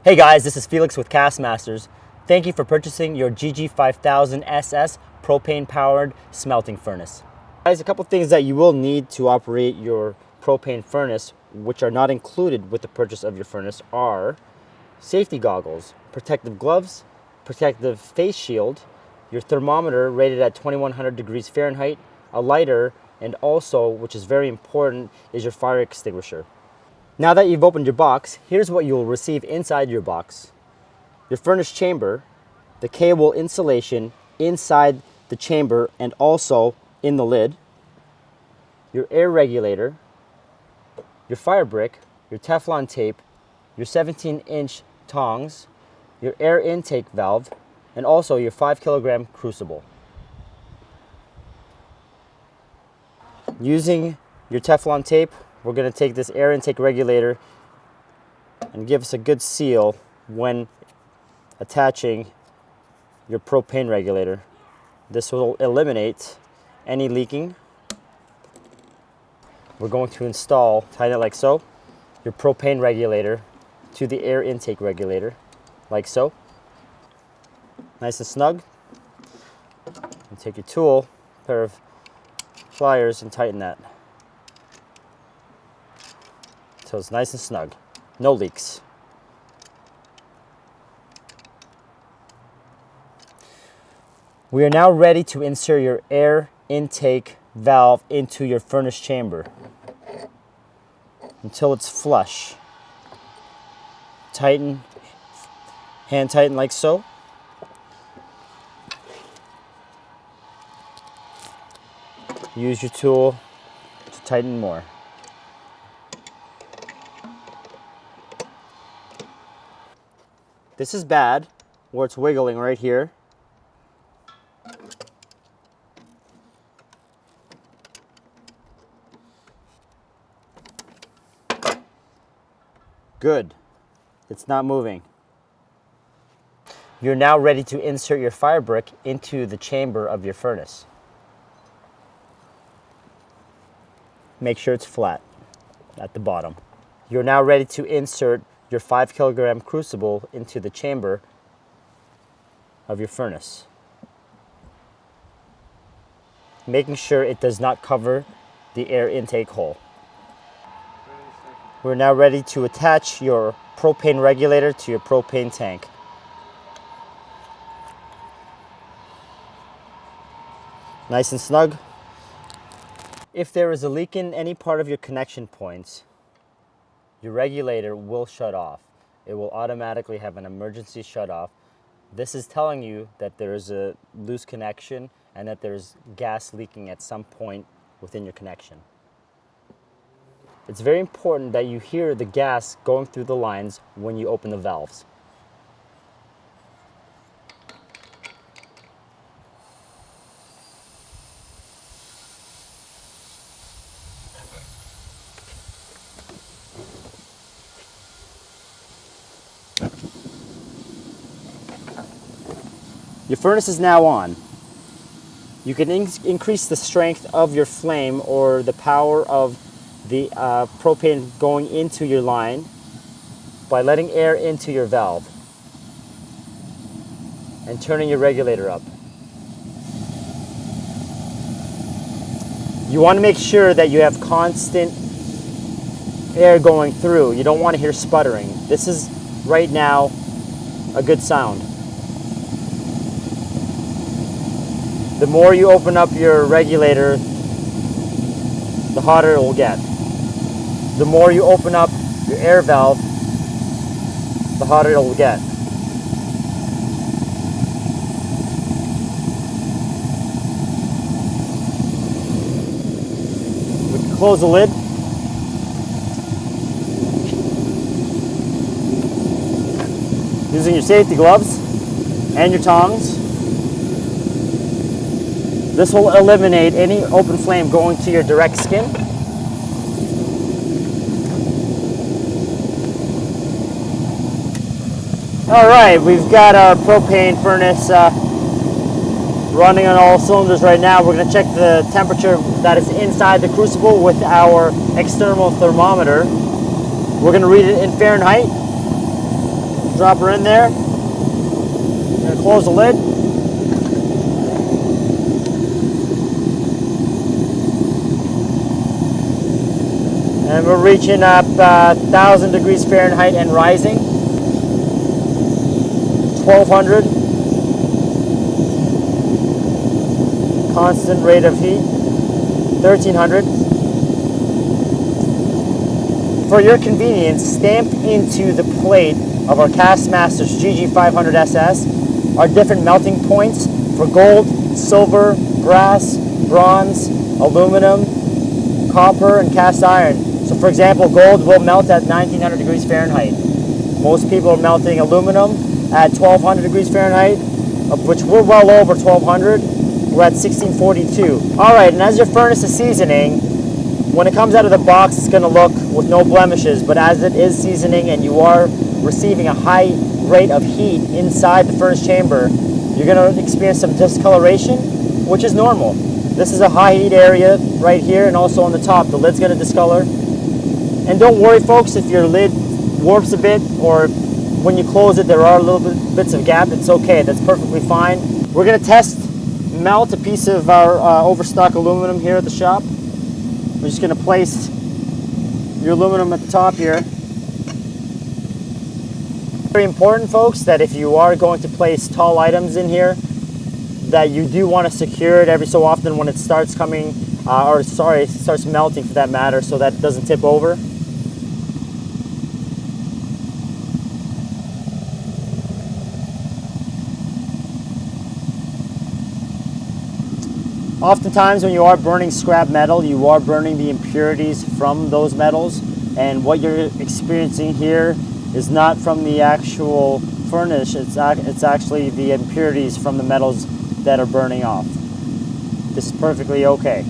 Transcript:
Hey guys, this is Felix with Castmasters. Thank you for purchasing your GG-5000 SS propane-powered smelting furnace. Guys, a couple things that you will need to operate your propane furnace, which are not included with the purchase of your furnace, are safety goggles, protective gloves, protective face shield, your thermometer rated at 2100 degrees Fahrenheit, a lighter, and also, which is very important, is your fire extinguisher. Now that you've opened your box, here's what you'll receive inside your box. Your furnace chamber, the cable insulation inside the chamber and also in the lid, your air regulator, your fire brick, your Teflon tape, your 17-inch tongs, your air intake valve, and also your 5-kilogram crucible. Using your Teflon tape, we're going to take this air intake regulator and give us a good seal when attaching your propane regulator. This will eliminate any leaking. We're going to install, tighten it like so, your propane regulator to the air intake regulator, like so. Nice and snug. And take your tool, pair of pliers, and tighten that. So it's nice and snug, no leaks. We are now ready to insert your air intake valve into your furnace chamber until it's flush. Tighten, hand tighten like so. Use your tool to tighten more. This is bad, where it's wiggling right here. Good. It's not moving. You're now ready to insert your fire brick into the chamber of your furnace. Make sure it's flat at the bottom. You're now ready to insert your 5-kilogram crucible into the chamber of your furnace, making sure it does not cover the air intake hole. We're now ready to attach your propane regulator to your propane tank. Nice and snug. If there is a leak in any part of your connection points, your regulator will shut off. It will automatically have an emergency shut off. This is telling you that there is a loose connection and that there's gas leaking at some point within your connection. It's very important that you hear the gas going through the lines when you open the valves. Your furnace is now on. You can increase the strength of your flame or the power of the propane going into your line by letting air into your valve and turning your regulator up. You want to make sure that you have constant air going through. You don't want to hear sputtering. This is right now a good sound. The more you open up your regulator, the hotter it will get. The more you open up your air valve, the hotter it will get. We can close the lid. Using your safety gloves and your tongs. This will eliminate any open flame going to your direct skin. All right, we've got our propane furnace running on all cylinders right now. We're going to check the temperature that is inside the crucible with our external thermometer. We're going to read it in Fahrenheit. Drop her in there. I'm gonna close the lid. And we're reaching up 1,000 degrees Fahrenheit and rising. 1,200. Constant rate of heat. 1,300. For your convenience, stamped into the plate of our Castmasters GG-500 SS are different melting points for gold, silver, brass, bronze, aluminum, copper, and cast iron. So for example, gold will melt at 1,900 degrees Fahrenheit. Most people are melting aluminum at 1,200 degrees Fahrenheit, of which we're well over 1,200. We're at 1,642. All right, and as your furnace is seasoning, when it comes out of the box, it's gonna look with no blemishes, but as it is seasoning and you are receiving a high rate of heat inside the furnace chamber, you're gonna experience some discoloration, which is normal. This is a high heat area right here, and also on the top, the lid's gonna discolor. And don't worry folks, if your lid warps a bit, or when you close it, there are little bits of gap, it's okay, that's perfectly fine. We're gonna melt a piece of our overstock aluminum here at the shop. We're just gonna place your aluminum at the top here. Very important folks, that if you are going to place tall items in here, that you do want to secure it every so often when it starts coming, it starts melting for that matter, so that it doesn't tip over. Oftentimes when you are burning scrap metal, you are burning the impurities from those metals, and what you're experiencing here is not from the actual furnace, it's actually the impurities from the metals that are burning off. This is perfectly okay.